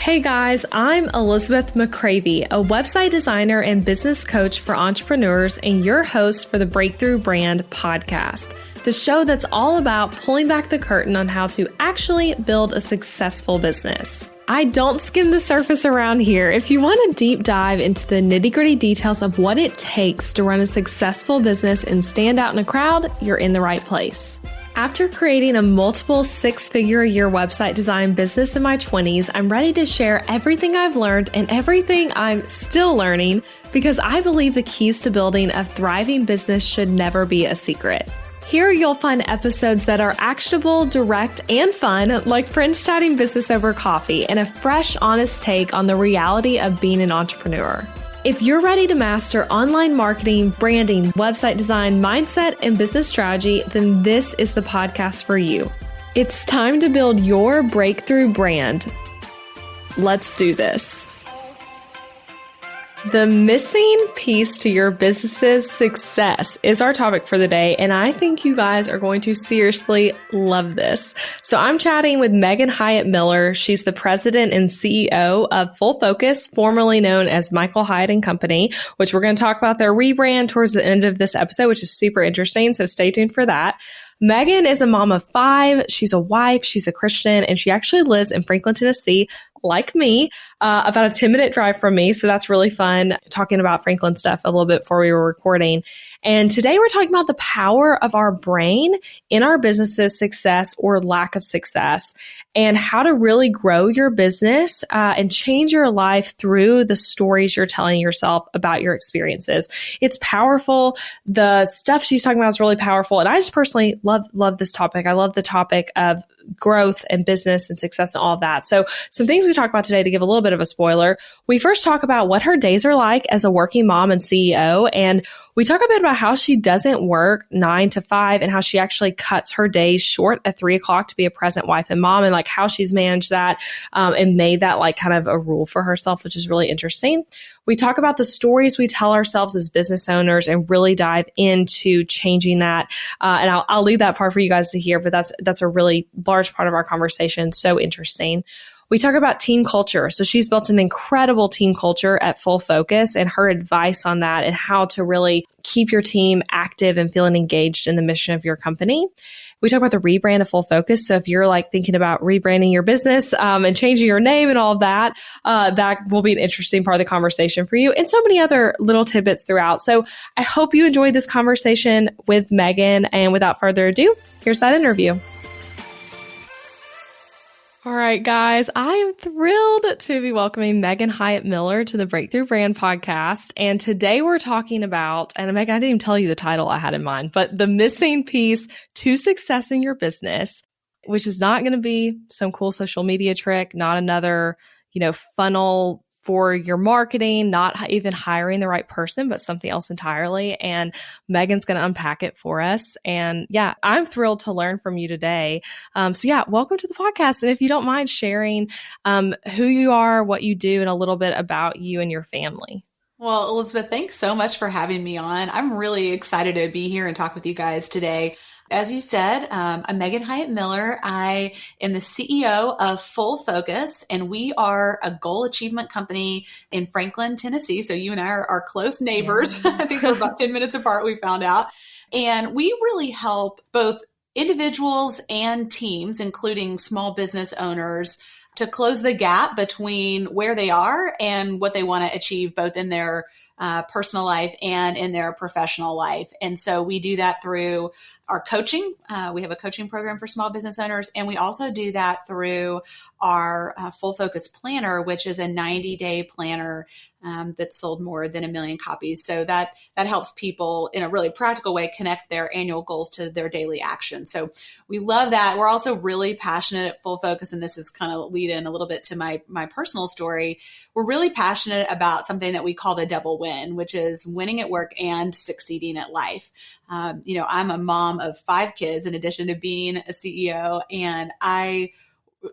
Hey guys, I'm Elizabeth McCravey, a website designer and business coach for entrepreneurs and your host for the Breakthrough Brand podcast, the show that's all about pulling back the curtain on how to actually build a successful business. I don't skim the surface around here. If you want a deep dive into the nitty-gritty details of what it takes to run a successful business and stand out in a crowd, you're in the right place. After creating a multiple six-figure-a-year website design business in my 20s, I'm ready to share everything I've learned and everything I'm still learning because I believe the keys to building a thriving business should never be a secret. Here you'll find episodes that are actionable, direct, and fun, like friends chatting business over coffee, and a fresh, honest take on the reality of being an entrepreneur. If you're ready to master online marketing, branding, website design, mindset, and business strategy, then this is the podcast for you. It's time to build your breakthrough brand. Let's do this. The missing piece to your business's success is our topic for the day, and I think you guys are going to seriously love this. So I'm chatting with Megan Hyatt Miller. She's the president and CEO of Full Focus, formerly known as Michael Hyatt and Company, which we're going to talk about their rebrand towards the end of this episode, which is super interesting. So stay tuned for that. Megan is a mom of 5. She's a wife. She's a Christian, and she actually lives in Franklin, Tennessee, like me, about a 10-minute drive from me. So that's really fun talking about Franklin stuff a little bit before we were recording. And today we're talking about the power of our brain in our business's success or lack of success, and how to really grow your business and change your life through the stories you're telling yourself about your experiences. It's powerful. The stuff she's talking about is really powerful. And I just personally love this topic. I love the topic of growth and business and success and all of that. So some things we talk about today, to give a little bit of a spoiler. We first talk about what her days are like as a working mom and CEO. And we talk a bit about how she doesn't work 9 to 5 and how she actually cuts her days short at 3 o'clock to be a present wife and mom, and like how she's managed that and made that like kind of a rule for herself, which is really interesting. We talk about the stories we tell ourselves as business owners and really dive into changing that. And I'll leave that part for you guys to hear, but that's a really large part of our conversation. So interesting. We talk about team culture. So she's built an incredible team culture at Full Focus, and her advice on that and how to really keep your team active and feeling engaged in the mission of your company. We talk about the rebrand of Full Focus. So if you're like thinking about rebranding your business and changing your name and all of that, that will be an interesting part of the conversation for you, and so many other little tidbits throughout. So I hope you enjoyed this conversation with Megan. And without further ado, here's that interview. All right, guys, I am thrilled to be welcoming Megan Hyatt Miller to the Breakthrough Brand podcast. And today we're talking about, and Megan, I didn't even tell you the title I had in mind, but the missing piece to success in your business, which is not going to be some cool social media trick, not another, funnel for your marketing, not even hiring the right person, but something else entirely. And Megan's going to unpack it for us. And yeah, I'm thrilled to learn from you today. So yeah, welcome to the podcast. And if you don't mind sharing who you are, what you do, and a little bit about you and your family. Well, Elizabeth, thanks so much for having me on. I'm really excited to be here and talk with you guys today. As you said, I'm Megan Hyatt Miller. I am the CEO of Full Focus, and we are a goal achievement company in Franklin, Tennessee. So you and I are close neighbors. Yeah. I think we're about 10 minutes apart, we found out. And we really help both individuals and teams, including small business owners, to close the gap between where they are and what they want to achieve, both in their personal life and in their professional life. And so we do that through our coaching. We have a coaching program for small business owners, and we also do that through our Full Focus Planner, which is a 90-day planner that's sold more than 1 million copies. So that helps people in a really practical way connect their annual goals to their daily action. So we love that. We're also really passionate at Full Focus, and this is kind of lead in a little bit to my personal story. We're really passionate about something that we call the double win, which is winning at work and succeeding at life. I'm a mom of 5 kids in addition to being a CEO, and I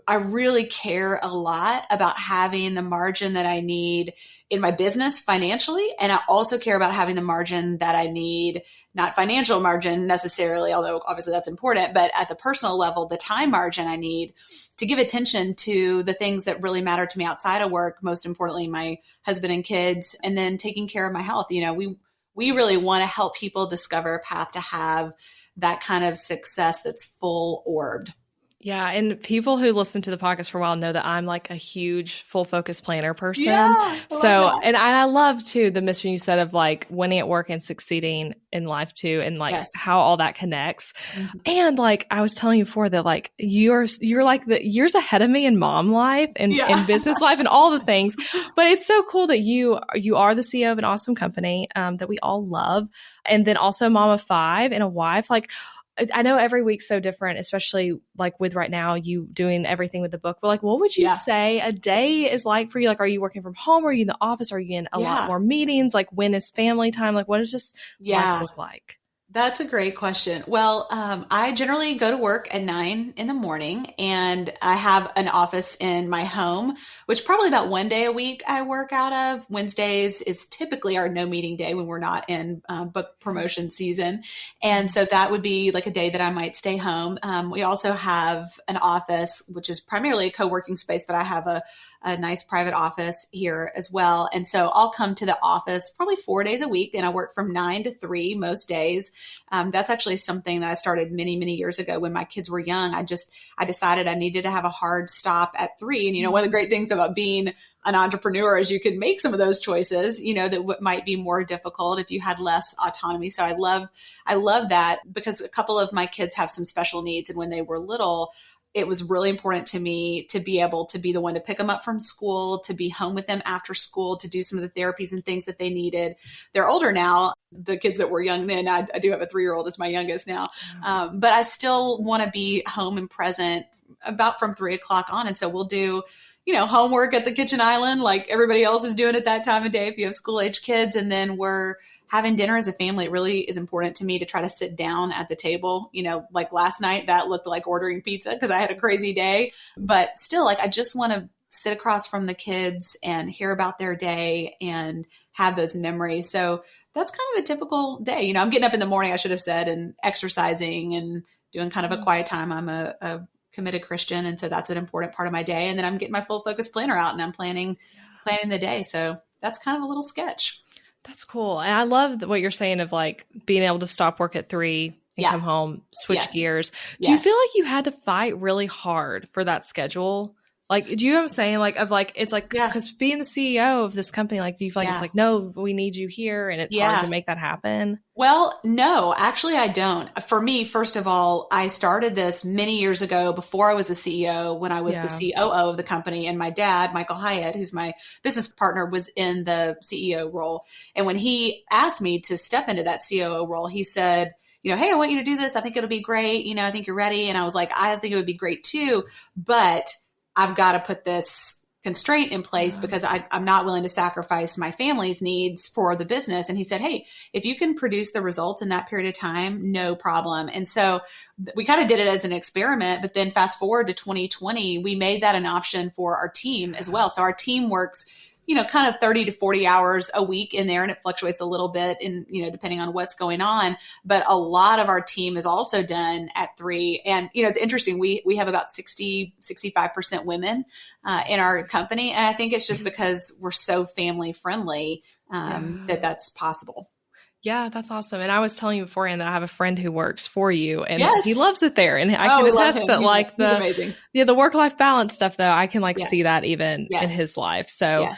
I really care a lot about having the margin that I need in my business financially. And I also care about having the margin that I need, not financial margin necessarily, although obviously that's important, but at the personal level, the time margin I need to give attention to the things that really matter to me outside of work, most importantly, my husband and kids, and then taking care of my health. We really want to help people discover a path to have that kind of success that's full orbed. Yeah. And people who listen to the podcast for a while know that I'm like a huge full focus planner person. Yeah, and I love too the mission you said of like winning at work and succeeding in life too, and like how all that connects. Mm-hmm. And like I was telling you before that like you're like the years ahead of me in mom life and in business life and all the things. But it's so cool that you are the CEO of an awesome company that we all love. And then also mom of 5 and a wife. Like I know every week's so different, especially like with right now, you doing everything with the book. But like, what would you say a day is like for you? Like, are you working from home? Are you in the office? Are you in a lot more meetings? Like, when is family time? Like, what does this life look like? That's a great question. Well, I generally go to work at 9 in the morning, and I have an office in my home, which probably about one day a week I work out of. Wednesdays is typically our no meeting day when we're not in book promotion season. And so that would be like a day that I might stay home. We also have an office, which is primarily a co-working space, but I have a nice private office here as well. And so I'll come to the office probably 4 days a week, and I work from 9 to 3 most days. That's actually something that I started many, many years ago when my kids were young. I decided I needed to have a hard stop at 3. And, one of the great things about being an entrepreneur is you can make some of those choices, that might be more difficult if you had less autonomy. So I love that, because a couple of my kids have some special needs. And when they were little, it was really important to me to be able to be the one to pick them up from school, to be home with them after school, to do some of the therapies and things that they needed. They're older now. The kids that were young then, I do have a 3-year-old as my youngest now. But I still want to be home and present about from 3 o'clock on. And so we'll do, homework at the kitchen island like everybody else is doing at that time of day if you have school age kids. And then we're having dinner as a family. It really is important to me to try to sit down at the table. Like last night, that looked like ordering pizza because I had a crazy day. But still, like, I just want to sit across from the kids and hear about their day and have those memories. So that's kind of a typical day. I'm getting up in the morning, I should have said, and exercising and doing kind of a quiet time. I'm a committed Christian. And so that's an important part of my day. And then I'm getting my full focus planner out and I'm planning the day. So that's kind of a little sketch. That's cool. And I love what you're saying of like being able to stop work at 3 and come home, switch gears. Do you feel like you had to fight really hard for that schedule? Like, do you know what I'm saying? Like, it's like, because being the CEO of this company, like, do you feel like it's like, no, we need you here and it's hard to make that happen? Well, no, actually I don't. For me, first of all, I started this many years ago before I was the CEO, when I was the COO of the company, and my dad, Michael Hyatt, who's my business partner, was in the CEO role. And when he asked me to step into that COO role, he said, hey, I want you to do this. I think it'll be great. I think you're ready. And I was like, I think it would be great too, but I've got to put this constraint in place because I'm not willing to sacrifice my family's needs for the business. And he said, hey, if you can produce the results in that period of time, no problem. And so we kind of did it as an experiment, but then fast forward to 2020, we made that an option for our team as well. So our team works, kind of 30 to 40 hours a week in there, and it fluctuates a little bit in, depending on what's going on. But a lot of our team is also done at 3. And, it's interesting. We have about 65% women in our company. And I think it's just because we're so family friendly that's possible. Yeah, that's awesome. And I was telling you beforehand that I have a friend who works for you and he loves it there. And I can attest that he's amazing. The work-life balance stuff though, I can see that even in his life. So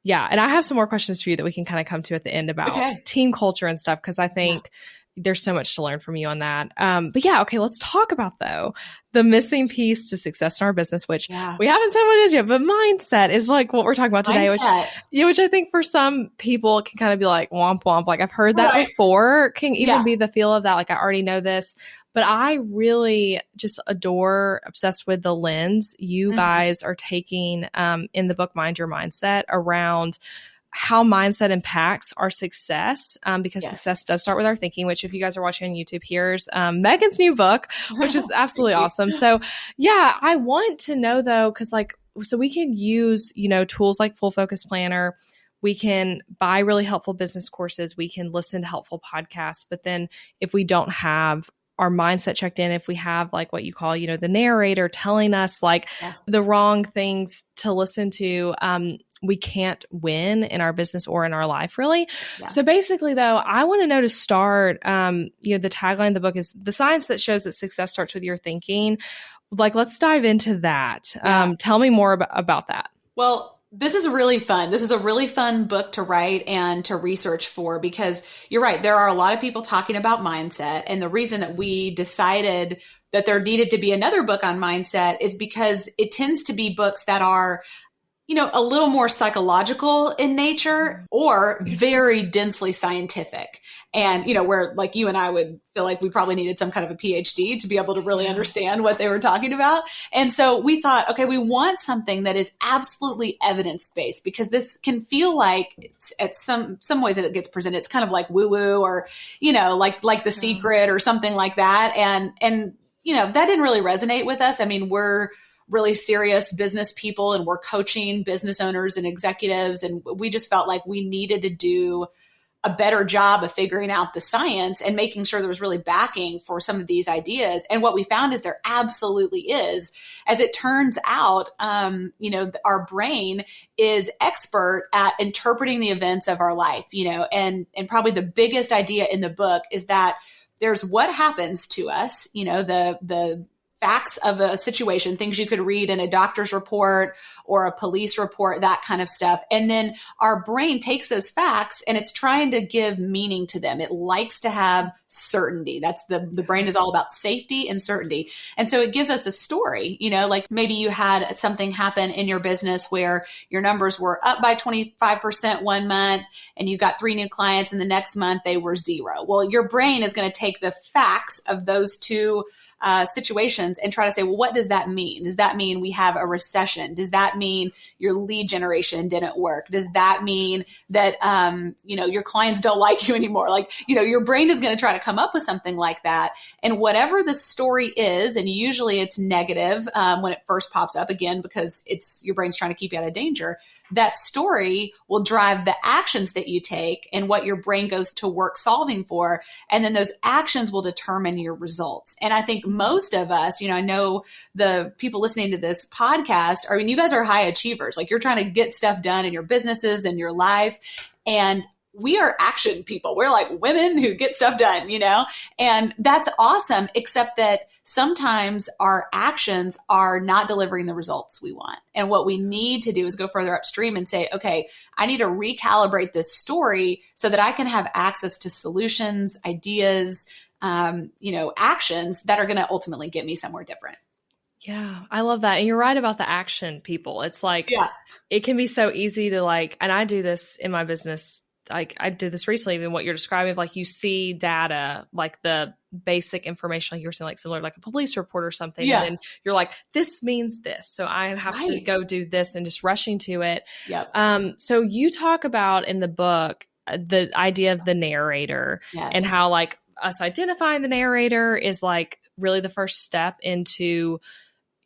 and I have some more questions for you that we can kind of come to at the end about team culture and stuff. Cause I think there's so much to learn from you on that. But let's talk about though, the missing piece to success in our business, which we haven't said what it is yet, but mindset is like what we're talking about today, which I think for some people can kind of be like womp womp. Like I've heard that before, can even be the feel of that. Like I already know this, but I really just obsessed with the lens you guys are taking in the book, Mind Your Mindset, around how mindset impacts our success, because Yes. success does start with our thinking, which if you guys are watching on YouTube, here's Megan's new book, which is absolutely awesome. So yeah, I want to know though, because like, so we can use, tools like Full Focus Planner. We can buy really helpful business courses. We can listen to helpful podcasts. But then if we don't have our mindset checked in, if we have like what you call, the narrator telling us like the wrong things to listen to, we can't win in our business or in our life, really. Yeah. So basically, though, I want to know to start, the tagline of the book is the science that shows that success starts with your thinking. Like, let's dive into that. Yeah. Tell me more about that. Well, this is really fun. This is a really fun book to write and to research for, because you're right. There are a lot of people talking about mindset. And the reason that we decided that there needed to be another book on mindset is because it tends to be books that are, a little more psychological in nature or very densely scientific. And, where like you and I would feel like we probably needed some kind of a PhD to be able to really understand what they were talking about. And so we thought, okay, we want something that is absolutely evidence-based, because this can feel like it's, at some ways that it gets presented, it's kind of like woo-woo or, like The Secret or something like that. And, that didn't really resonate with us. I mean, we're really serious business people and we're coaching business owners and executives. And we just felt like we needed to do a better job of figuring out the science and making sure there was really backing for some of these ideas. And what we found is there absolutely is. As it turns out, our brain is expert at interpreting the events of our life, and probably the biggest idea in the book is that there's what happens to us, the facts of a situation, things you could read in a doctor's report or a police report, that kind of stuff. And then our brain takes those facts and it's trying to give meaning to them. It likes to have certainty. That's the brain is all about safety and certainty. And so it gives us a story, like maybe you had something happen in your business where your numbers were up by 25% one month and you got 3 new clients and the next month they were 0. Well, your brain is going to take the facts of those two situations and try to say, well, what does that mean? Does that mean we have a recession? Does that mean your lead generation didn't work? Does that mean that, your clients don't like you anymore? Like, your brain is going to try to come up with something like that. And whatever the story is, and usually it's negative when it first pops up, again, because it's your brain's trying to keep you out of danger, that story will drive the actions that you take and what your brain goes to work solving for. And then those actions will determine your results. And I think most of us, I know the people listening to this podcast, you guys are high achievers. Like, you're trying to get stuff done in your businesses and your life. And we are action people. We're like women who get stuff done, and that's awesome, except that sometimes our actions are not delivering the results we want. And what we need to do is go further upstream and say, okay, I need to recalibrate this story so that I can have access to solutions, ideas, actions that are going to ultimately get me somewhere different. Yeah, I love that. And you're right about the action people. It's like, it can be so easy to like, and I do this in my business. Like, I did this recently, even what you're describing, like you see data, like the basic information, like you were saying, like similar, like a police report or something. Yeah. And then you're like, this means this. So I have to go do this, and just rushing to it. Yep. So you talk about in the book, the idea of the narrator and how like us identifying the narrator is like really the first step into,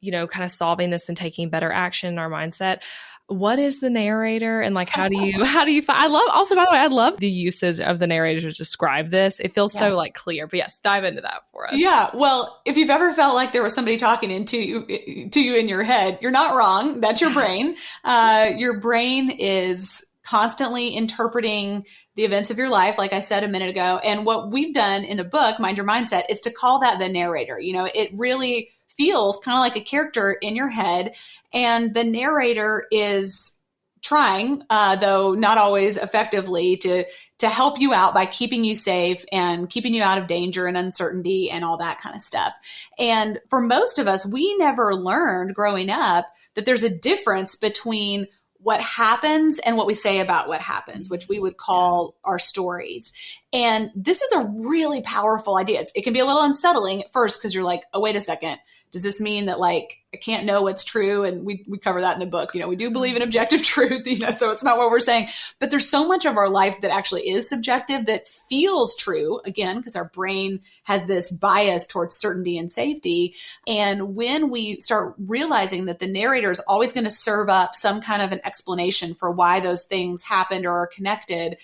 kind of solving this and taking better action in our mindset. What is the narrator, and like how do you find, I love the usage of the narrator to describe this. It feels so like clear. But yes, dive into that for us. Yeah. Well, if you've ever felt like there was somebody talking to you in your head, you're not wrong. That's your brain. Your brain is constantly interpreting the events of your life, like I said a minute ago. And what we've done in the book, Mind Your Mindset, is to call that the narrator. It really feels kind of like a character in your head. And the narrator is trying, though not always effectively, to help you out by keeping you safe and keeping you out of danger and uncertainty and all that kind of stuff. And for most of us, we never learned growing up that there's a difference between what happens and what we say about what happens, which we would call our stories. And this is a really powerful idea. It can be a little unsettling at first because you're like, oh, wait a second. Does this mean that like I can't know what's true? And we cover that in the book. We do believe in objective truth, so it's not what we're saying. But there's so much of our life that actually is subjective that feels true, again, because our brain has this bias towards certainty and safety. And when we start realizing that the narrator is always going to serve up some kind of an explanation for why those things happened or are connected,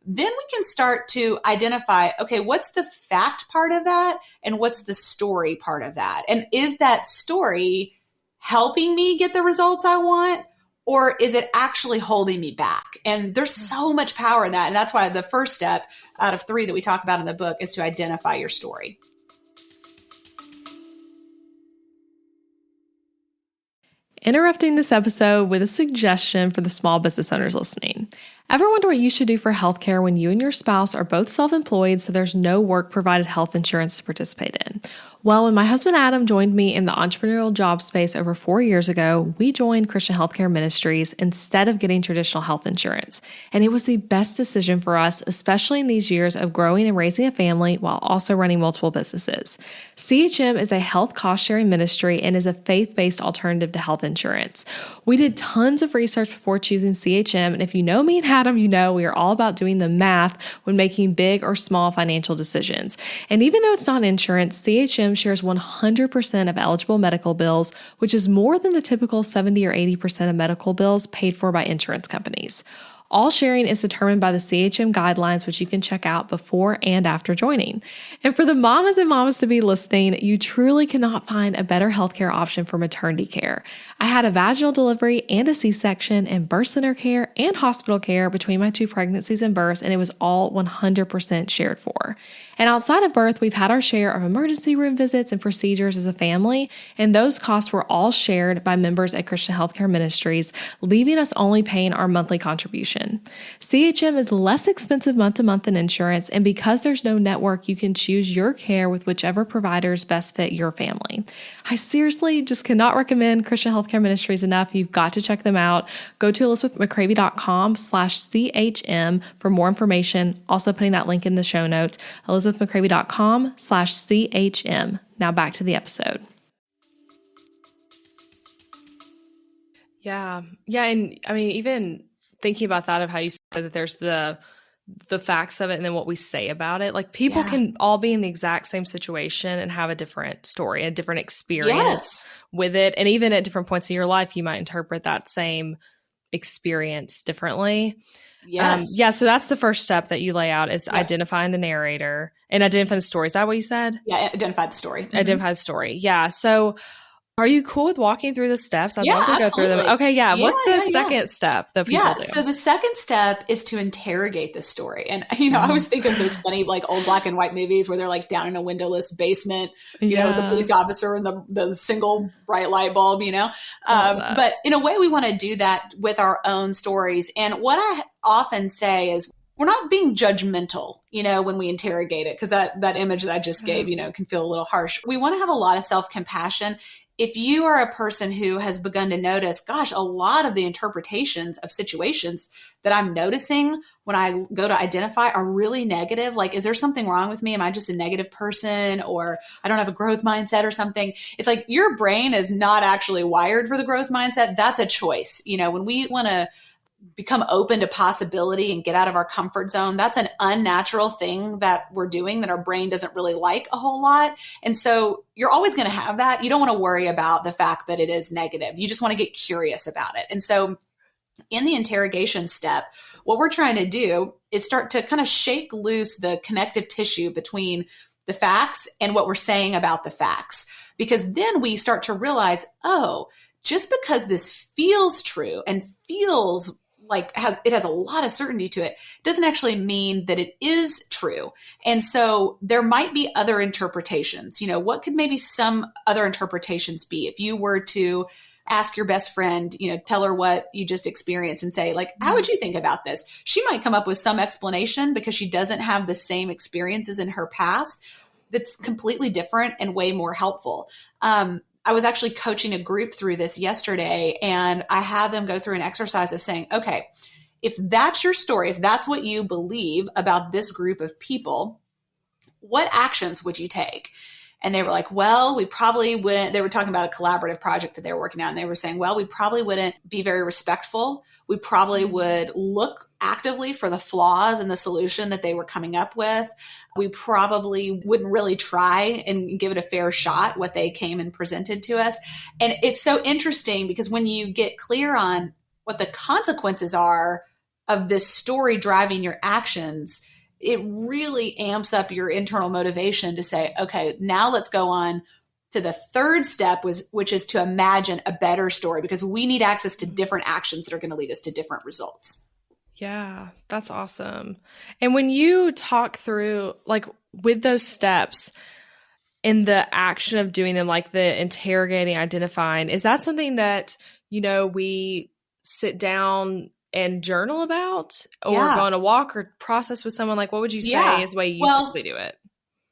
then we can start to identify, okay, what's the fact part of that? And what's the story part of that? And is that story helping me get the results I want? Or is it actually holding me back? And there's so much power in that. And that's why the first step out of 3 that we talk about in the book is to identify your story. Interrupting this episode with a suggestion for the small business owners listening. Ever wonder what you should do for healthcare when you and your spouse are both self-employed, so there's no work-provided health insurance to participate in? Well, when my husband Adam joined me in the entrepreneurial job space over 4 years ago, we joined Christian Healthcare Ministries instead of getting traditional health insurance. And it was the best decision for us, especially in these years of growing and raising a family while also running multiple businesses. CHM is a health cost-sharing ministry and is a faith-based alternative to health insurance. We did tons of research before choosing CHM, and if you know me and Adam, you know we are all about doing the math when making big or small financial decisions. And even though it's not insurance, CHM shares 100% of eligible medical bills, which is more than the typical 70 or 80% of medical bills paid for by insurance companies. All sharing is determined by the CHM guidelines, which you can check out before and after joining. And for the mamas and mamas to be listening, you truly cannot find a better healthcare option for maternity care. I had a vaginal delivery and a C-section and birth center care and hospital care between my 2 pregnancies and births, and it was all 100% shared for. And outside of birth, we've had our share of emergency room visits and procedures as a family, and those costs were all shared by members at Christian Healthcare Ministries, leaving us only paying our monthly contribution. CHM is less expensive month to month than insurance, and because there's no network, you can choose your care with whichever providers best fit your family. I seriously just cannot recommend Christian Healthcare Ministries enough. You've got to check them out. Go to elizabethmccravey.com/CHM for more information. Also putting that link in the show notes, elizabethmccravey.com/CHM. Now back to the episode. Yeah. And I mean, even thinking about that of how you said that there's the facts of it and then what we say about it. Like people can all be in the exact same situation and have a different story, a different experience with it. And even at different points in your life, you might interpret that same experience differently. Yes. So that's the first step that you lay out is identifying the narrator and identifying the story. Is that what you said? Yeah, identify the story. Mm-hmm. Identify the story. Yeah. So are you cool with walking through the steps? I'd love to go through them. Okay, what's the second step that people do? So the second step is to interrogate the story. And, I always think of those funny, like old black and white movies where they're like down in a windowless basement, the police officer and the single bright light bulb, But in a way, we want to do that with our own stories. And what I often say is, we're not being judgmental, when we interrogate it, because that image that I just gave, can feel a little harsh. We want to have a lot of self-compassion. If you are a person who has begun to notice, gosh, a lot of the interpretations of situations that I'm noticing when I go to identify are really negative. Like, is there something wrong with me? Am I just a negative person, or I don't have a growth mindset or something? It's like your brain is not actually wired for the growth mindset. That's a choice. When we want to become open to possibility and get out of our comfort zone, that's an unnatural thing that we're doing that our brain doesn't really like a whole lot. And so you're always going to have that. You don't want to worry about the fact that it is negative. You just want to get curious about it. And so in the interrogation step, what we're trying to do is start to kind of shake loose the connective tissue between the facts and what we're saying about the facts. Because then we start to realize, just because this feels true and feels like it has a lot of certainty to it, doesn't actually mean that it is true. And so there might be other interpretations. What could maybe some other interpretations be? If you were to ask your best friend, tell her what you just experienced and say, like, how would you think about this? She might come up with some explanation because she doesn't have the same experiences in her past that's completely different and way more helpful. I was actually coaching a group through this yesterday, and I had them go through an exercise of saying, okay, if that's your story, if that's what you believe about this group of people, what actions would you take? And they were like, well, we probably wouldn't, they were talking about a collaborative project that they were working on. And they were saying, well, we probably wouldn't be very respectful. We probably would look actively for the flaws in the solution that they were coming up with. We probably wouldn't really try and give it a fair shot what they came and presented to us. And it's so interesting because when you get clear on what the consequences are of this story driving your actions, it really amps up your internal motivation to say, okay, now let's go on to the third step, which is to imagine a better story, because we need access to different actions that are going to lead us to different results. Yeah, that's awesome. And when you talk through, like, with those steps in the action of doing them, like the interrogating, identifying, is that something that, we sit down and journal about, or go on a walk or process with someone? Like, what would you say is the way you typically do it?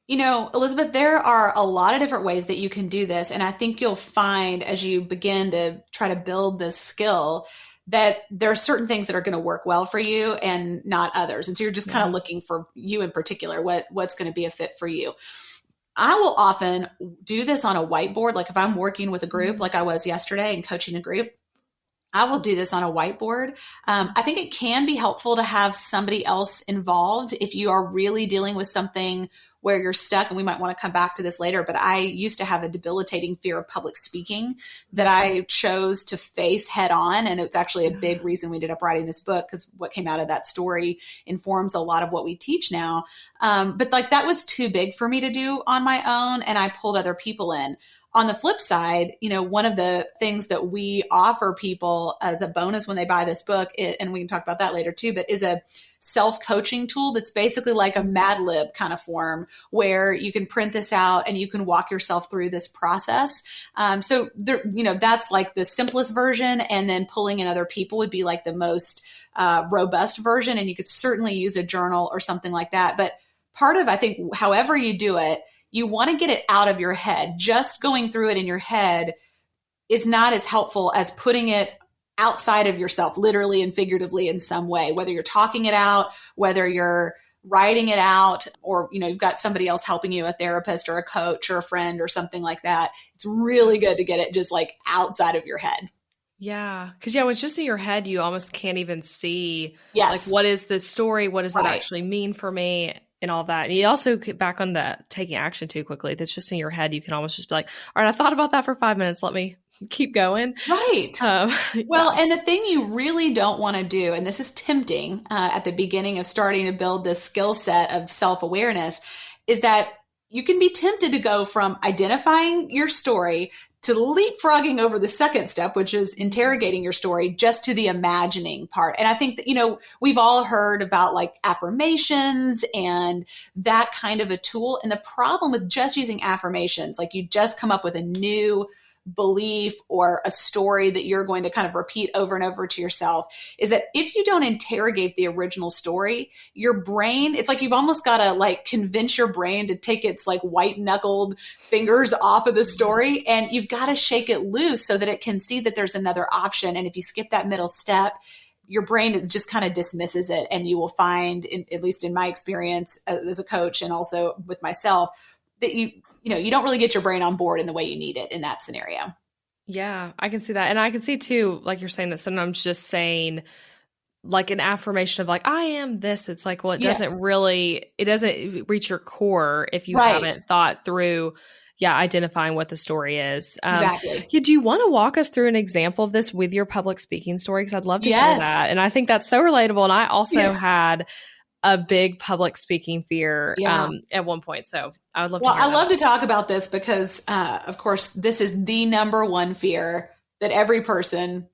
Elizabeth, there are a lot of different ways that you can do this. And I think you'll find as you begin to try to build this skill that there are certain things that are going to work well for you and not others. And so you're just kind of looking for you in particular, what's going to be a fit for you. I will often do this on a whiteboard. Like if I'm working with a group, like I was yesterday and coaching a group, I will do this on a whiteboard. I think it can be helpful to have somebody else involved if you are really dealing with something where you're stuck. And we might want to come back to this later, but I used to have a debilitating fear of public speaking that I chose to face head on. And it's actually a big reason we ended up writing this book, because what came out of that story informs a lot of what we teach now. But like that was too big for me to do on my own. And I pulled other people in. On the flip side, one of the things that we offer people as a bonus when they buy this book, and we can talk about that later too, but is a self-coaching tool that's basically like a Mad Lib kind of form where you can print this out and you can walk yourself through this process. So there, that's like the simplest version. And then pulling in other people would be like the most robust version. And you could certainly use a journal or something like that. But part of, I think, however you do it, you want to get it out of your head. Just going through it in your head is not as helpful as putting it outside of yourself, literally and figuratively in some way, whether you're talking it out, whether you're writing it out, or, you've got somebody else helping you, a therapist or a coach or a friend or something like that. It's really good to get it just like outside of your head. Yeah. Because when it's just in your head, you almost can't even see, like, what is this story? What does it actually mean for me? And all that. And you also get back on the taking action too quickly. That's just in your head. You can almost just be like, all right, I thought about that for 5 minutes. Let me keep going. Right. Well, and the thing you really don't want to do, and this is tempting at the beginning of starting to build this skill set of self-awareness, is that you can be tempted to go from identifying your story to leapfrogging over the second step, which is interrogating your story, just to the imagining part. And I think that, we've all heard about like affirmations and that kind of a tool. And the problem with just using affirmations, like you just come up with a new belief or a story that you're going to kind of repeat over and over to yourself, is that if you don't interrogate the original story, your brain, it's like you've almost got to like convince your brain to take its like white knuckled fingers off of the story, and you've got to shake it loose so that it can see that there's another option. And if you skip that middle step, your brain just kind of dismisses it. And you will find, at least in my experience as a coach and also with myself, that you don't really get your brain on board in the way you need it in that scenario. Yeah, I can see that. And I can see too, like you're saying, that sometimes just saying like an affirmation of like, I am this. It's like, well, it doesn't reach your core if you haven't thought through, identifying what the story is. Exactly. Do you want to walk us through an example of this with your public speaking story? Because I'd love to hear that. And I think that's so relatable. And I also had a big public speaking fear at one point. So I would love to hear that. I love to talk about this because, of course, this is the number one fear that every person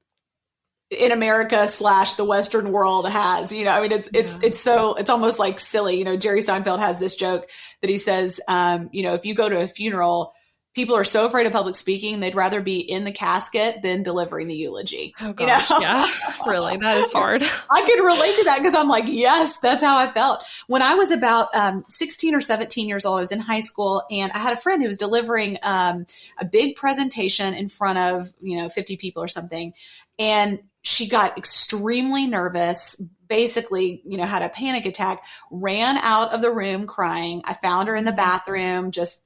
in America / the Western world has. It's almost like silly. Jerry Seinfeld has this joke that he says, if you go to a funeral, people are so afraid of public speaking, they'd rather be in the casket than delivering the eulogy. Oh gosh, yeah, really, that is hard. I can relate to that because I'm like, yes, that's how I felt. When I was about 16 or 17 years old, I was in high school, and I had a friend who was delivering a big presentation in front of 50 people or something, and she got extremely nervous. Basically, had a panic attack, ran out of the room crying. I found her in the bathroom, just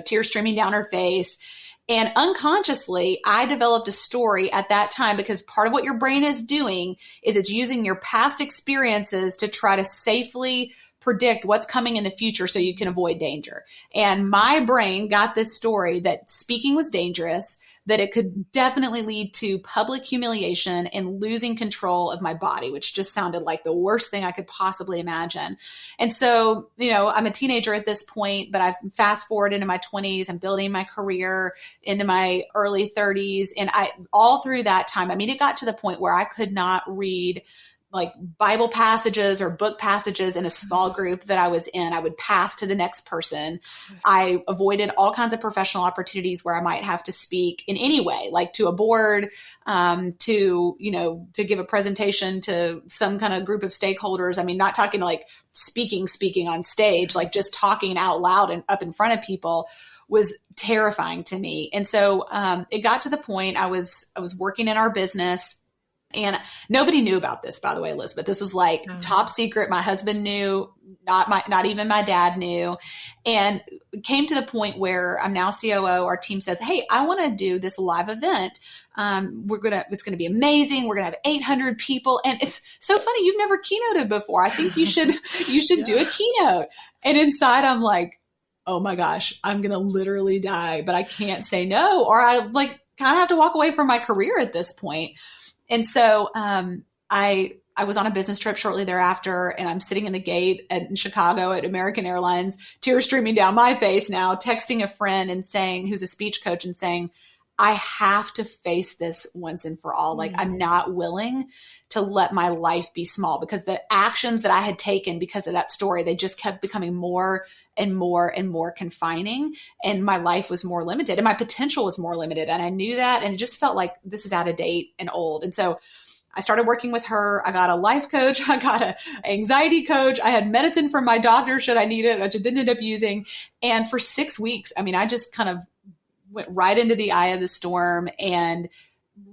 tears streaming down her face. And unconsciously, I developed a story at that time because part of what your brain is doing is it's using your past experiences to try to safely predict what's coming in the future so you can avoid danger. And my brain got this story that speaking was dangerous, that it could definitely lead to public humiliation and losing control of my body, which just sounded like the worst thing I could possibly imagine. And so, I'm a teenager at this point, but I've fast forward into my 20s. I'm building my career into my early 30s. And all through that time, it got to the point where I could not read like Bible passages or book passages in a small group that I was in. I would pass to the next person. I avoided all kinds of professional opportunities where I might have to speak in any way, like to a board, to give a presentation to some kind of group of stakeholders. Not talking like speaking on stage, like just talking out loud and up in front of people was terrifying to me. And so it got to the point I was working in our business. And nobody knew about this, by the way, Elizabeth. This was like top secret. My husband knew, not even my dad knew. And it came to the point where I'm now COO. Our team says, "Hey, I want to do this live event. It's going to be amazing. We're going to have 800 people." And it's so funny. You've never keynoted before. I think you should do a keynote. And inside I'm like, oh my gosh, I'm going to literally die, but I can't say no. Or I like kind of have to walk away from my career at this point. And so I was on a business trip shortly thereafter, and I'm sitting in the gate in Chicago at American Airlines, tears streaming down my face now, texting a friend and saying, who's a speech coach, and saying, I have to face this once and for all. Like, I'm not willing to let my life be small, because the actions that I had taken because of that story, they just kept becoming more and more and more confining, and my life was more limited and my potential was more limited. And I knew that, and it just felt like this is out of date and old. And so I started working with her. I got a life coach. I got an anxiety coach. I had medicine from my doctor should I need it, which I didn't end up using. And for 6 weeks, I just kind of went right into the eye of the storm and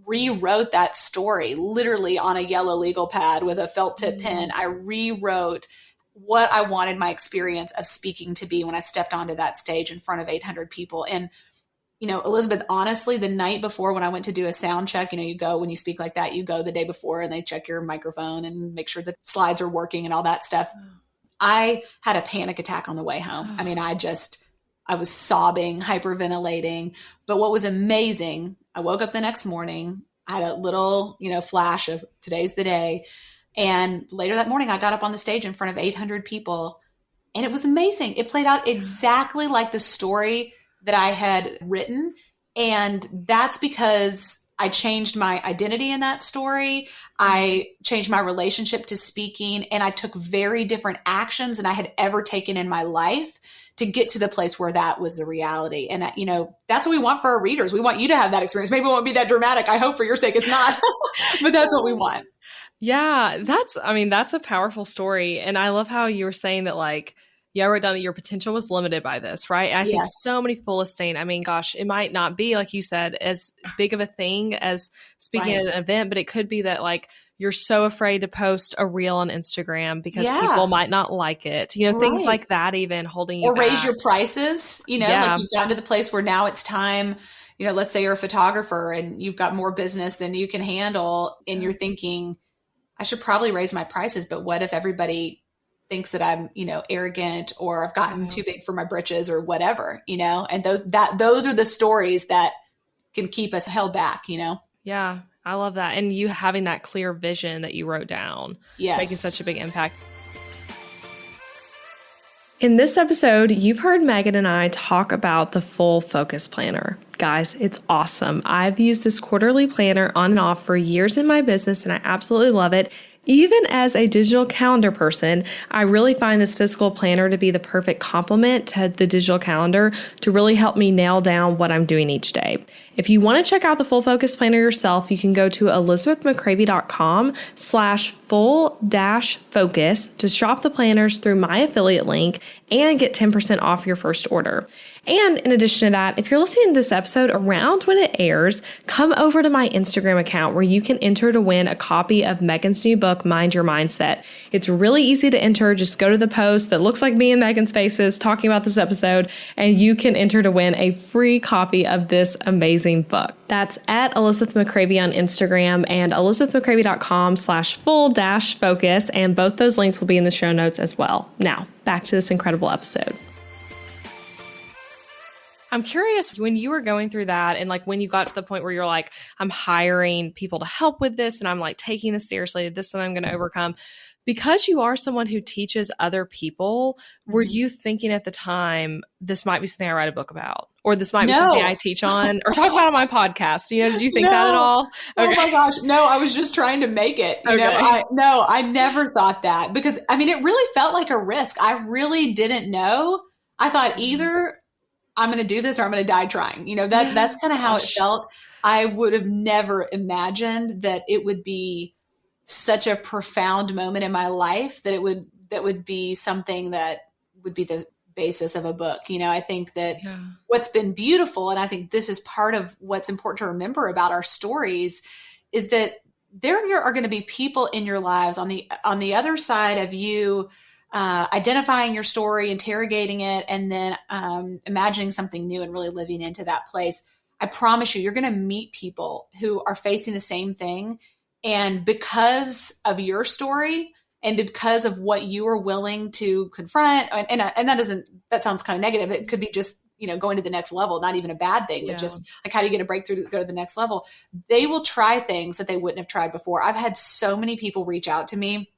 rewrote that story literally on a yellow legal pad with a felt tip pen. I rewrote what I wanted my experience of speaking to be when I stepped onto that stage in front of 800 people. And, Elizabeth, honestly, the night before when I went to do a sound check, you go, when you speak like that, you go the day before and they check your microphone and make sure the slides are working and all that stuff. I had a panic attack on the way home. I was sobbing, hyperventilating. But what was amazing, I woke up the next morning, I had a little, flash of today's the day. And later that morning, I got up on the stage in front of 800 people, and it was amazing. It played out exactly like the story that I had written. And that's because I changed my identity in that story. I changed my relationship to speaking, and I took very different actions than I had ever taken in my life to get to the place where that was the reality. And, that's what we want for our readers. We want you to have that experience. Maybe it won't be that dramatic. I hope for your sake it's not, but that's what we want. Yeah, that's a powerful story. And I love how you were saying that, like, I wrote down that your potential was limited by this, right? And I think so many people listening, it might not be, like you said, as big of a thing as speaking at an event, but it could be that, like, you're so afraid to post a reel on Instagram because people might not like it. Things like that, even holding you back. Or raise your prices, like you've gotten to the place where now it's time, let's say you're a photographer and you've got more business than you can handle. And you're thinking, I should probably raise my prices, but what if everybody thinks that I'm, arrogant, or I've gotten too big for my britches, or whatever, and those are the stories that can keep us held back, Yeah, I love that. And you having that clear vision that you wrote down, making such a big impact. In this episode, you've heard Megan and I talk about the Full Focus Planner. Guys, it's awesome. I've used this quarterly planner on and off for years in my business, and I absolutely love it. Even as a digital calendar person, I really find this physical planner to be the perfect complement to the digital calendar to really help me nail down what I'm doing each day. If you want to check out the Full Focus Planner yourself, you can go to elizabethmccravey.com/full-focus to shop the planners through my affiliate link and get 10% off your first order. And in addition to that, if you're listening to this episode around when it airs, come over to my Instagram account where you can enter to win a copy of Megan's new book, Mind Your Mindset. It's really easy to enter. Just go to the post that looks like me and Megan's faces talking about this episode, and you can enter to win a free copy of this amazing book. That's at Elizabeth McCravey on Instagram and elizabethmccravey.com/full-focus. And both those links will be in the show notes as well. Now, back to this incredible episode. I'm curious, when you were going through that and like when you got to the point where you're like, I'm hiring people to help with this and I'm like taking this seriously, this is something I'm going to overcome. Because you are someone who teaches other people, were you thinking at the time, this might be something I write a book about? Or this might be something I teach on or talk about on my podcast? You know, did you think that at all? Okay. Oh my gosh. No, I was just trying to make it. You know, I never thought that because I mean, it really felt like a risk. I really didn't know. I thought either I'm going to do this or I'm going to die trying. You know, that's kind of how it felt. I would have never imagined that it would be such a profound moment in my life that would be something that would be the basis of a book. You know, I think that what's been beautiful, and I think this is part of what's important to remember about our stories, is that there are going to be people in your lives on the other side of you identifying your story, interrogating it, and then imagining something new and really living into that place. I promise you're going to meet people who are facing the same thing. And because of your story and because of what you are willing to confront, and that sounds kind of negative. It could be just, you know, going to the next level, not even a bad thing, but just like, how do you get a breakthrough to go to the next level? They will try things that they wouldn't have tried before. I've had so many people reach out to me.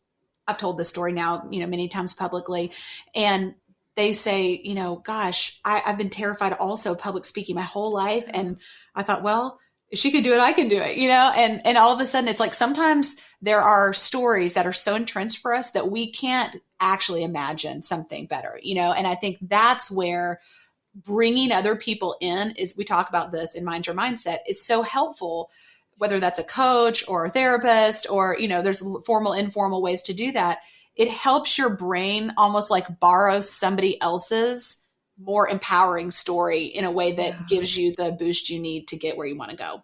I've told this story now, you know, many times publicly, and they say, you know, gosh, I've been terrified also of public speaking my whole life. And I thought, well, if she could do it, I can do it, you know? And all of a sudden it's like, sometimes there are stories that are so entrenched for us that we can't actually imagine something better, you know? And I think that's where bringing other people in we talk about this in Mind Your Mindset, is so helpful, whether that's a coach or a therapist or, you know, there's formal, informal ways to do that. It helps your brain almost like borrow somebody else's more empowering story in a way that gives you the boost you need to get where you want to go.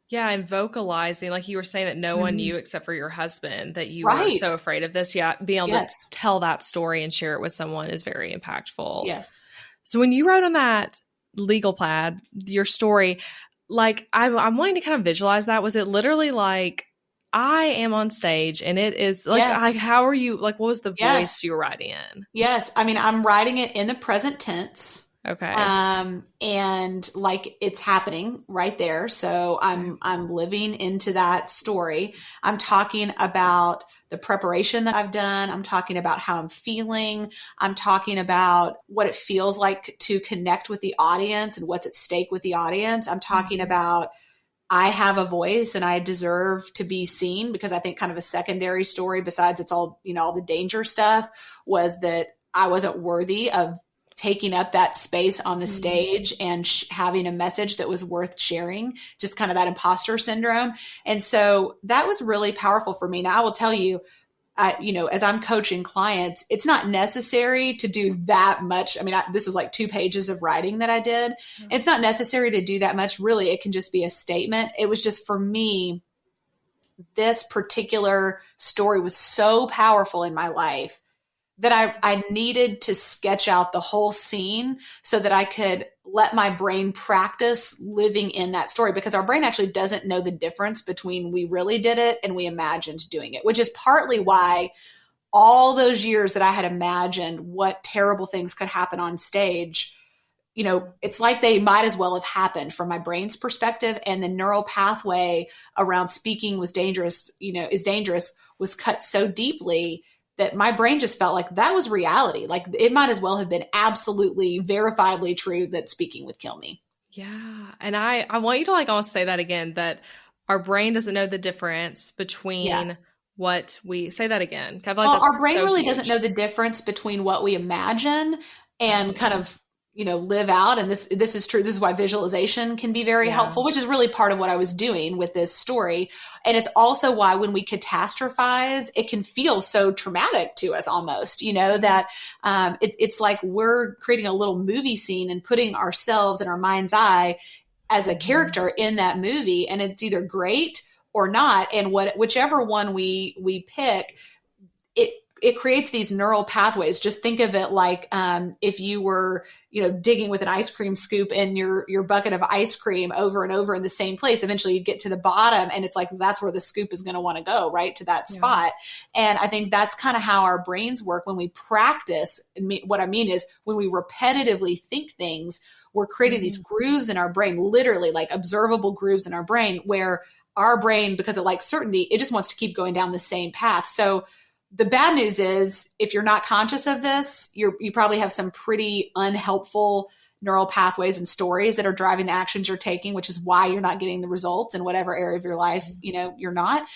Yeah. And vocalizing, like you were saying, that no one knew except for your husband, that you were so afraid of this. Yeah. Being able to tell that story and share it with someone is very impactful. Yes. So when you wrote on that legal pad, your story, like I'm wanting to kind of visualize that. Was it literally like, I am on stage and it is like, how are you, like, what was the voice you were writing in? Yes. I mean, I'm writing it in the present tense. Okay. And like it's happening right there. So I'm living into that story. I'm talking about the preparation that I've done. I'm talking about how I'm feeling. I'm talking about what it feels like to connect with the audience and what's at stake with the audience. I'm talking about, I have a voice and I deserve to be seen, because I think kind of a secondary story, besides it's all, you know, all the danger stuff, was that I wasn't worthy of taking up that space on the stage and having a message that was worth sharing, just kind of that imposter syndrome. And so that was really powerful for me. Now I will tell you, you know, as I'm coaching clients, it's not necessary to do that much. I mean, this was like 2 pages of writing that I did. It's not necessary to do that much. Really, it can just be a statement. It was just, for me, this particular story was so powerful in my life that I needed to sketch out the whole scene so that I could let my brain practice living in that story, because our brain actually doesn't know the difference between we really did it and we imagined doing it, which is partly why all those years that I had imagined what terrible things could happen on stage, you know, it's like they might as well have happened from my brain's perspective. And the neural pathway around speaking was dangerous, you know, was cut so deeply that my brain just felt like that was reality. Like it might as well have been absolutely verifiably true that speaking would kill me. Yeah. And I want you to like almost say that again, that our brain doesn't know the difference between what we say that again. I feel like our brain really doesn't know the difference between what we imagine and kind of live out. And this is true. This is why visualization can be very helpful, which is really part of what I was doing with this story. And it's also why when we catastrophize, it can feel so traumatic to us almost, that it's like we're creating a little movie scene and putting ourselves in our mind's eye as a character in that movie. And it's either great or not. And whichever one we pick, it creates these neural pathways. Just think of it like if you were, digging with an ice cream scoop in your bucket of ice cream over and over in the same place. Eventually you'd get to the bottom, and it's like that's where the scoop is going to want to go, right to that spot. And I think that's kind of how our brains work when we practice. What I mean is when we repetitively think things, we're creating these grooves in our brain, literally like observable grooves in our brain, where our brain, because it likes certainty, it just wants to keep going down the same path. So the bad news is if you're not conscious of this, you probably have some pretty unhelpful neural pathways and stories that are driving the actions you're taking, which is why you're not getting the results in whatever area of your life, you're not.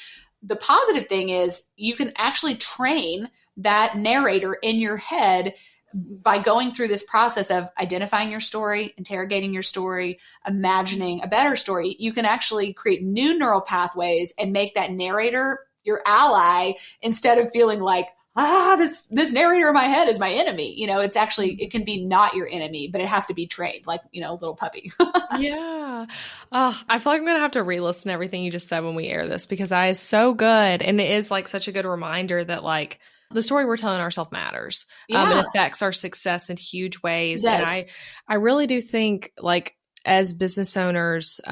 The positive thing is you can actually train that narrator in your head by going through this process of identifying your story, interrogating your story, imagining a better story. You can actually create new neural pathways and make that narrator your ally instead of feeling like, this narrator in my head is my enemy. It's actually, it can be not your enemy, but it has to be trained like, a little puppy. Yeah. I feel like I'm going to have to re-listen to everything you just said when we air this, because that is so good. And it is like such a good reminder that like the story we're telling ourselves matters. It affects our success in huge ways. And I really do think like as business owners,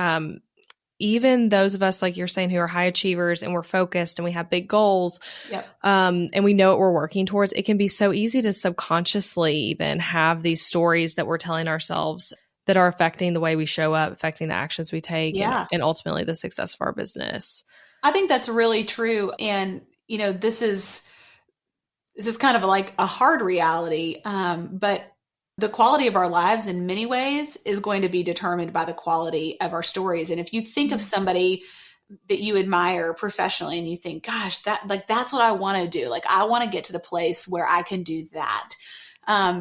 even those of us, like you're saying, who are high achievers and we're focused and we have big goals, and we know what we're working towards, it can be so easy to subconsciously even have these stories that we're telling ourselves that are affecting the way we show up, affecting the actions we take, and ultimately the success of our business. I think that's really true. And, this is kind of like a hard reality, but the quality of our lives in many ways is going to be determined by the quality of our stories. And if you think of somebody that you admire professionally and you think, gosh, that's what I want to do. Like, I want to get to the place where I can do that.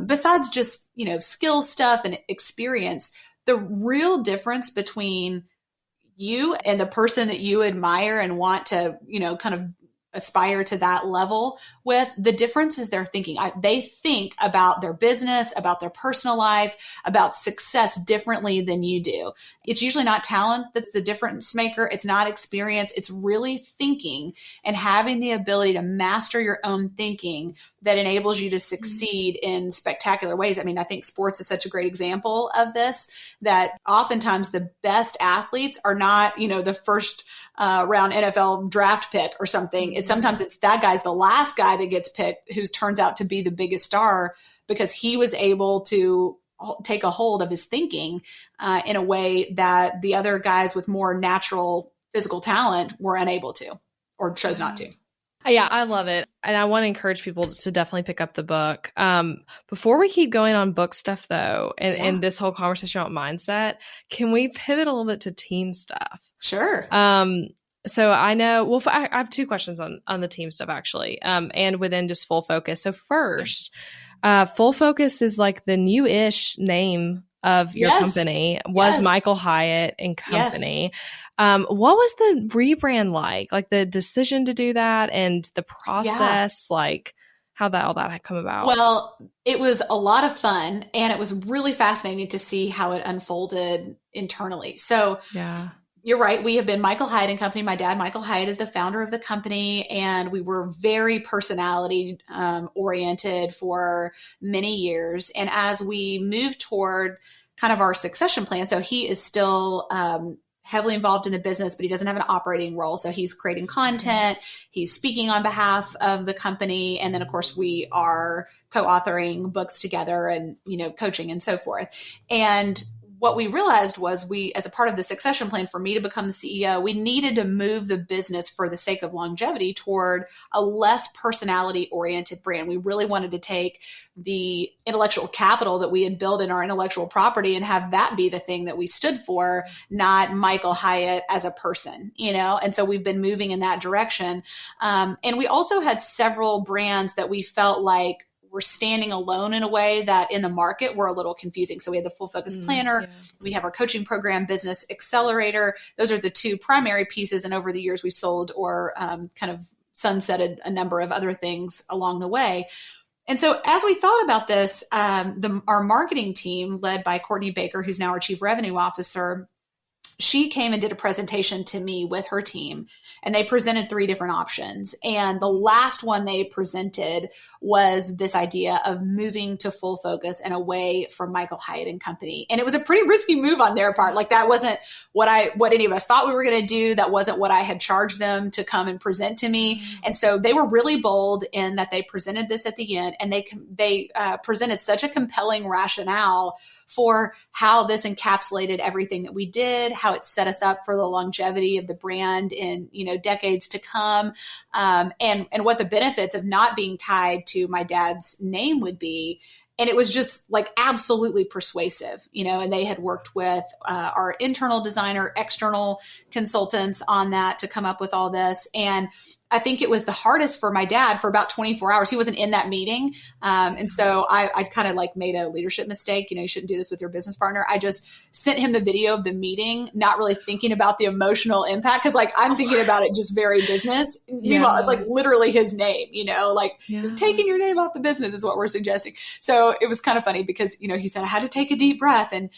Besides just, skill stuff and experience, the real difference between you and the person that you admire and want to, kind of aspire to that level with, the difference is their thinking. They think about their business, about their personal life, about success differently than you do. It's usually not talent that's the difference maker. It's not experience. It's really thinking and having the ability to master your own thinking that enables you to succeed in spectacular ways. I mean, I think sports is such a great example of this, that oftentimes the best athletes are not, the first round NFL draft pick or something. Sometimes it's that guy's the last guy that gets picked who turns out to be the biggest star because he was able to take a hold of his thinking in a way that the other guys with more natural physical talent were unable to or chose not to. Yeah, I love it. And I want to encourage people to definitely pick up the book. Before we keep going on book stuff, though, and this whole conversation about mindset, can we pivot a little bit to team stuff? Sure. So I know, I have two questions on the team stuff, actually, and within just Full Focus. So first, Full Focus is like the new-ish name of your company, was Michael Hyatt and Company. What was the rebrand like the decision to do that and the process, like how all that had come about? Well, it was a lot of fun and it was really fascinating to see how it unfolded internally. So you're right. We have been Michael Hyatt and Company. My dad, Michael Hyatt, is the founder of the company, and we were very personality oriented for many years. And as we moved toward kind of our succession plan, so he is still heavily involved in the business, but he doesn't have an operating role. So he's creating content, he's speaking on behalf of the company. And then of course we are co-authoring books together and, coaching and so forth. And what we realized was as a part of the succession plan for me to become the CEO, we needed to move the business for the sake of longevity toward a less personality oriented brand. We really wanted to take the intellectual capital that we had built in our intellectual property and have that be the thing that we stood for, not Michael Hyatt as a person, And so we've been moving in that direction. And we also had several brands that we felt like we're standing alone in a way that in the market we're a little confusing. So we have the Full Focus Planner, we have our coaching program, Business Accelerator. Those are the two primary pieces. And over the years we've sold or kind of sunsetted a number of other things along the way. And so as we thought about this, our marketing team led by Courtney Baker, who's now our Chief Revenue Officer, she came and did a presentation to me with her team, and they presented 3 different options. And the last one they presented was this idea of moving to Full Focus and away from Michael Hyatt and Company. And it was a pretty risky move on their part. Like that wasn't what any of us thought we were going to do. That wasn't what I had charged them to come and present to me. And so they were really bold in that they presented this at the end, and they presented such a compelling rationale for how this encapsulated everything that we did, how it set us up for the longevity of the brand in, decades to come, and what the benefits of not being tied to my dad's name would be. And it was just like absolutely persuasive, and they had worked with our internal designer, external consultants on that to come up with all this. And I think it was the hardest for my dad for about 24 hours. He wasn't in that meeting. And so I kind of like made a leadership mistake. You shouldn't do this with your business partner. I just sent him the video of the meeting, not really thinking about the emotional impact. Cause like I'm thinking about it just very business. Meanwhile, it's like literally his name, you're taking your name off the business is what we're suggesting. So it was kind of funny because, he said I had to take a deep breath and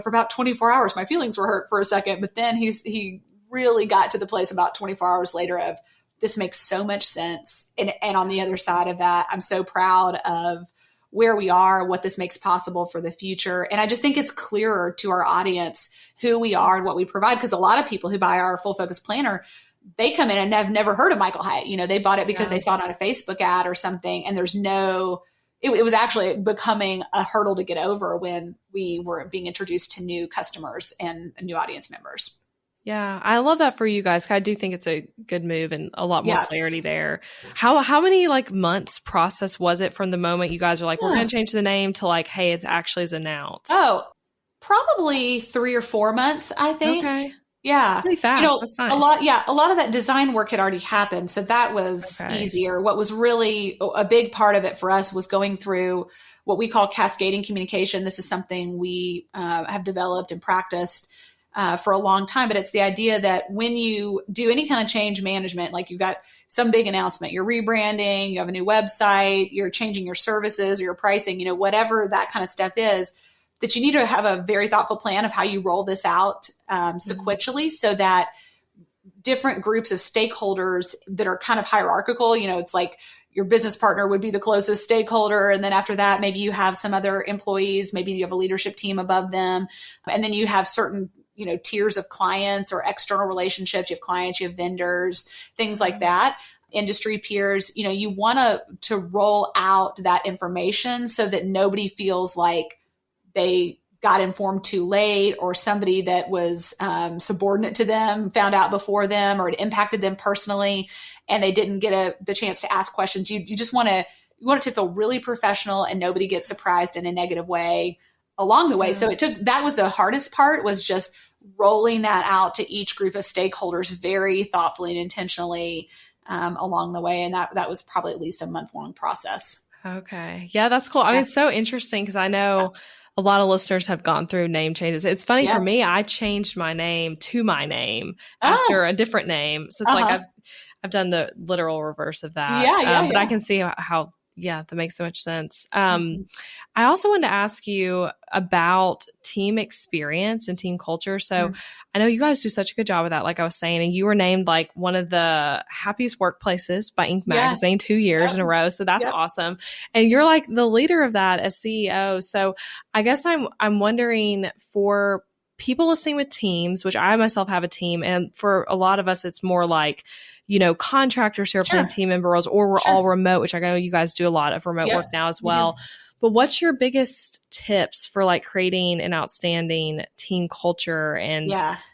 for about 24 hours, my feelings were hurt for a second, but then he really got to the place about 24 hours later of, this makes so much sense. And on the other side of that, I'm so proud of where we are, what this makes possible for the future. And I just think it's clearer to our audience who we are and what we provide. Because a lot of people who buy our Full Focus Planner, they come in and have never heard of Michael Hyatt. They bought it because they saw it on a Facebook ad or something. And there's it was actually becoming a hurdle to get over when we were being introduced to new customers and new audience members. Yeah, I love that for you guys. I do think it's a good move and a lot more clarity there. How many months process was it from the moment you guys are like, we're going to change the name to like, hey, it actually is announced? Oh, probably 3 or 4 months, I think. Okay. Yeah. Pretty fast. That's nice. A lot of that design work had already happened. So that was easier. What was really a big part of it for us was going through what we call cascading communication. This is something we have developed and practiced for a long time, but it's the idea that when you do any kind of change management, like you've got some big announcement, you're rebranding, you have a new website, you're changing your services, your pricing, whatever that kind of stuff is, that you need to have a very thoughtful plan of how you roll this out sequentially so that different groups of stakeholders that are kind of hierarchical, it's like your business partner would be the closest stakeholder. And then after that, maybe you have some other employees, maybe you have a leadership team above them. And then you have certain tiers of clients or external relationships. You have clients, you have vendors, things like that, industry peers. You want to roll out that information so that nobody feels like they got informed too late or somebody that was subordinate to them found out before them or it impacted them personally and they didn't get the chance to ask questions. You just want it to feel really professional and nobody gets surprised in a negative way along the way. So that was the hardest part, was just rolling that out to each group of stakeholders very thoughtfully and intentionally along the way. And that was probably at least a month-long process. Okay. Yeah, that's cool. I mean, it's so interesting because I know a lot of listeners have gone through name changes. It's funny for me, I changed my name to my name after a different name. So it's like I've done the literal reverse of that. But I can see how that makes so much sense. I also wanted to ask you about team experience and team culture. So I know you guys do such a good job with that, like I was saying, and you were named like one of the happiest workplaces by Inc. magazine 2 years in a row. So that's awesome. And you're like the leader of that as CEO. So I guess I'm wondering, for people listening with teams, which I myself have a team, and for a lot of us, it's more like, contractors who are playing team member roles, or we're all remote, which I know you guys do a lot of remote work now as well. But what's your biggest tips for like creating an outstanding team culture and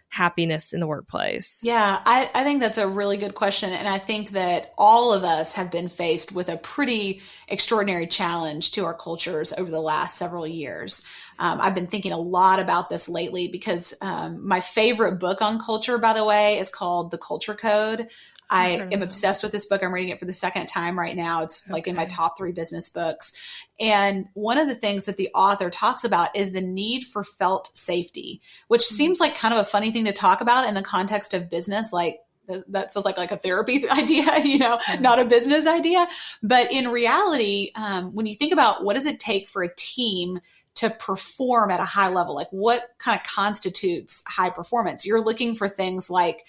happiness in the workplace? Yeah, I think that's a really good question. And I think that all of us have been faced with a pretty extraordinary challenge to our cultures over the last several years. I've been thinking a lot about this lately because my favorite book on culture, by the way, is called The Culture Code I am obsessed with this book. I'm reading it for the second time right now. It's like in my top 3 business books. And one of the things that the author talks about is the need for felt safety, which seems like kind of a funny thing to talk about in the context of business. Like that feels like a therapy idea, not a business idea. But in reality, when you think about what does it take for a team to perform at a high level, like what kind of constitutes high performance, you're looking for things like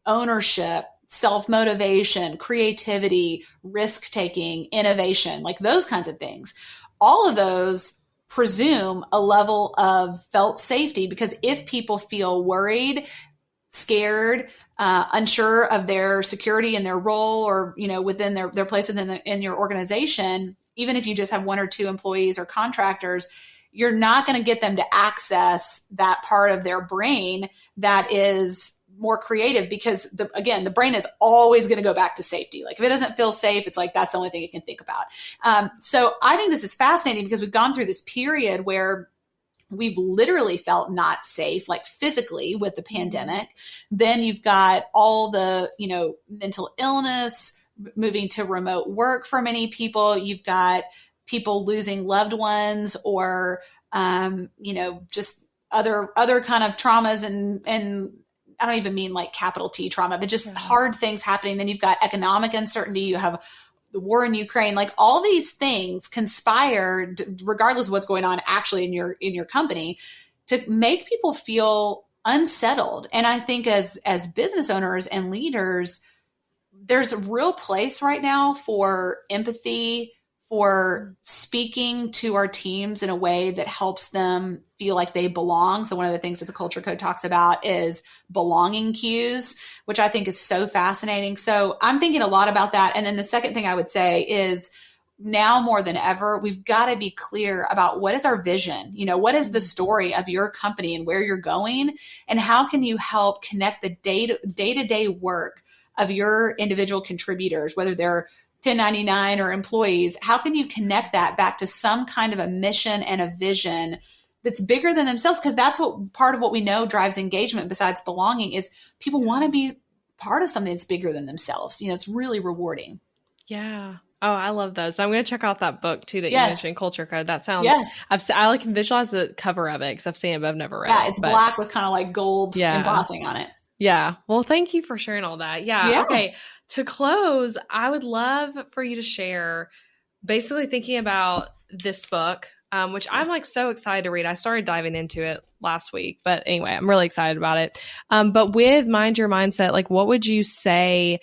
ownership, self-motivation, creativity, risk-taking, innovation, like those kinds of things. All of those presume a level of felt safety, because if people feel worried, scared, unsure of their security in their role or, within their place in your organization, even if you just have 1 or 2 employees or contractors, you're not going to get them to access that part of their brain that is more creative, because the brain is always going to go back to safety. Like if it doesn't feel safe, it's like, that's the only thing it can think about. So I think this is fascinating because we've gone through this period where we've literally felt not safe, like physically with the pandemic. Then you've got all the, mental illness, moving to remote work for many people. You've got people losing loved ones or, just other kind of traumas and I don't even mean like capital T trauma, but just hard things happening. Then you've got economic uncertainty. You have the war in Ukraine, like all these things conspired, regardless of what's going on actually in your company, to make people feel unsettled. And I think as business owners and leaders, there's a real place right now for empathy, for speaking to our teams in a way that helps them feel like they belong. So one of the things that the Culture Code talks about is belonging cues, which I think is so fascinating. So I'm thinking a lot about that. And then the second thing I would say is, now more than ever, we've got to be clear about what is our vision. What is the story of your company and where you're going, and how can you help connect the day-to-day work of your individual contributors, whether they're 1099 or employees. How can you connect that back to some kind of a mission and a vision that's bigger than themselves? Because that's what part of what we know drives engagement besides belonging is people want to be part of something that's bigger than themselves. It's really rewarding. Yeah. Oh, I love those. I'm going to check out that book too that you mentioned, Culture Code. That sounds, I can visualize the cover of it because I've seen it, but I've never read it. Yeah, it's black with kind of like gold embossing on it. Yeah. Well, thank you for sharing all that. Yeah. Okay. To close, I would love for you to share basically thinking about this book, which I'm like so excited to read. I started diving into it last week, but anyway, I'm really excited about it. But with Mind Your Mindset, like what would you say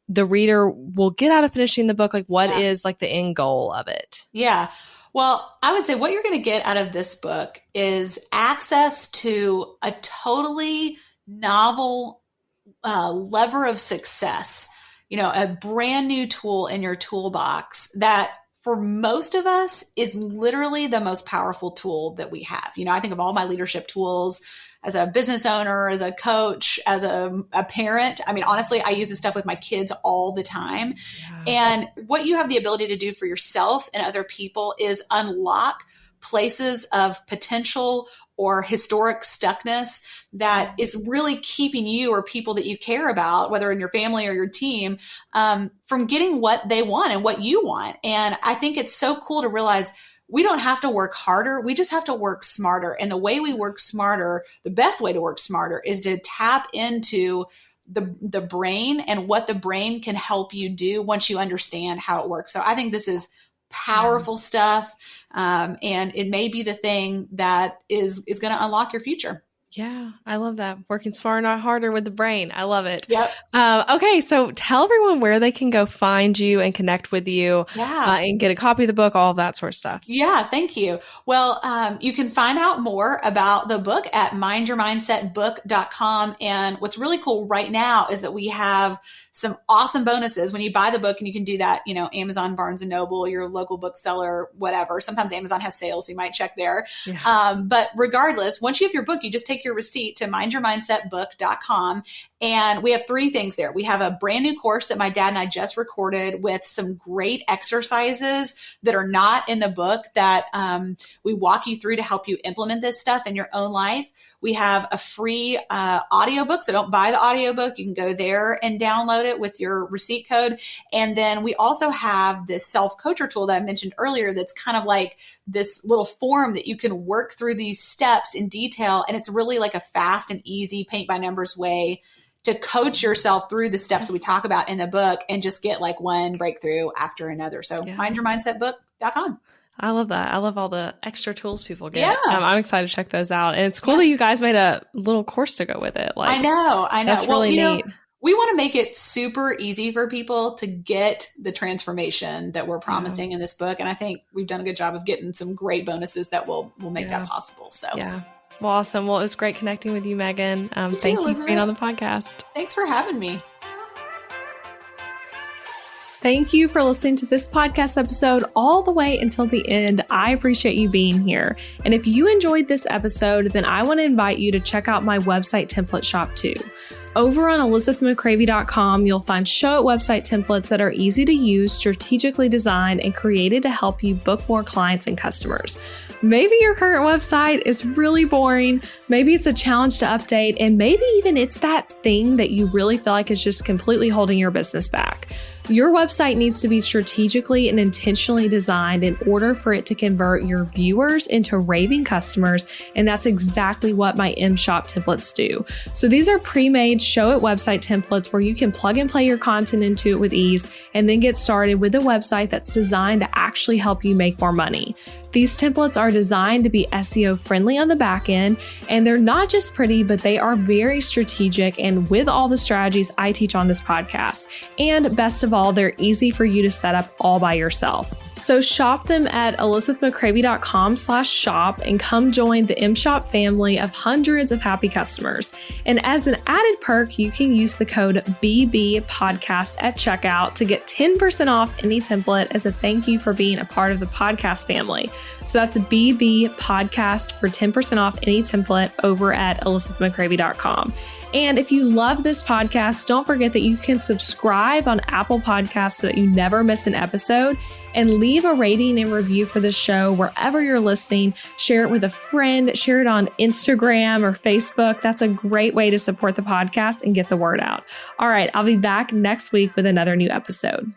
the reader will get out of finishing the book? Like what is like the end goal of it? Yeah. Well, I would say what you're going to get out of this book is access to a totally novel lever of success, a brand new tool in your toolbox that for most of us is literally the most powerful tool that we have. I think of all my leadership tools as a business owner, as a coach, as a parent. I mean, honestly, I use this stuff with my kids all the time. Yeah. And what you have the ability to do for yourself and other people is unlock places of potential or historic stuckness that is really keeping you or people that you care about, whether in your family or your team, from getting what they want and what you want. And I think it's so cool to realize we don't have to work harder. We just have to work smarter. And the way we work smarter, the best way to work smarter is to tap into the brain and what the brain can help you do once you understand how it works. So I think this is powerful stuff. And it may be the thing that is going to unlock your future. Yeah, I love that. Working smarter, not harder with the brain. I love it. Yep. Okay, so tell everyone where they can go find you and connect with you and get a copy of the book, all of that sort of stuff. Yeah, thank you. Well, you can find out more about the book at mindyourmindsetbook.com. And what's really cool right now is that we have some awesome bonuses when you buy the book, and you can do that, Amazon, Barnes and Noble, your local bookseller, whatever. Sometimes Amazon has sales, so you might check there. Yeah. But regardless, once you have your book, you just take take your receipt to mindyourmindsetbook.com. And we have 3 things there. We have a brand new course that my dad and I just recorded with some great exercises that are not in the book that we walk you through to help you implement this stuff in your own life. We have a free audiobook. So don't buy the audiobook. You can go there and download it with your receipt code. And then we also have this self-coacher tool that I mentioned earlier that's kind of like this little form that you can work through these steps in detail. And it's really like a fast and easy paint by numbers way to coach yourself through the steps that we talk about in the book and just get like one breakthrough after another. So mindyourmindsetbook.com. I love that. I love all the extra tools people get. Yeah. I'm excited to check those out. And it's cool that you guys made a little course to go with it. Like, I know. That's really neat. We want to make it super easy for people to get the transformation that we're promising in this book. And I think we've done a good job of getting some great bonuses that will make that possible. So Well, awesome. Well, it was great connecting with you, Megan. Thank you for being on the podcast. Thanks for having me. Thank you for listening to this podcast episode all the way until the end. I appreciate you being here. And if you enjoyed this episode, then I want to invite you to check out my website template shop too. Over on ElizabethMcCravey.com, you'll find Show It website templates that are easy to use, strategically designed, and created to help you book more clients and customers. Maybe your current website is really boring. Maybe it's a challenge to update, and maybe even it's that thing that you really feel like is just completely holding your business back. Your website needs to be strategically and intentionally designed in order for it to convert your viewers into raving customers, and that's exactly what my M-Shop templates do. So these are pre-made Show It website templates where you can plug and play your content into it with ease and then get started with a website that's designed to actually help you make more money. These templates are designed to be SEO friendly on the back end, and they're not just pretty, but they are very strategic and with all the strategies I teach on this podcast. And best of all, they're easy for you to set up all by yourself. So shop them at ElizabethMcCravey.com/shop and come join the M-Shop family of hundreds of happy customers. And as an added perk, you can use the code BBPodcast at checkout to get 10% off any template as a thank you for being a part of the podcast family. So that's BB Podcast for 10% off any template over at ElizabethMcCravey.com. And if you love this podcast, don't forget that you can subscribe on Apple Podcasts so that you never miss an episode, and leave a rating and review for the show wherever you're listening. Share it with a friend, share it on Instagram or Facebook. That's a great way to support the podcast and get the word out. All right, I'll be back next week with another new episode.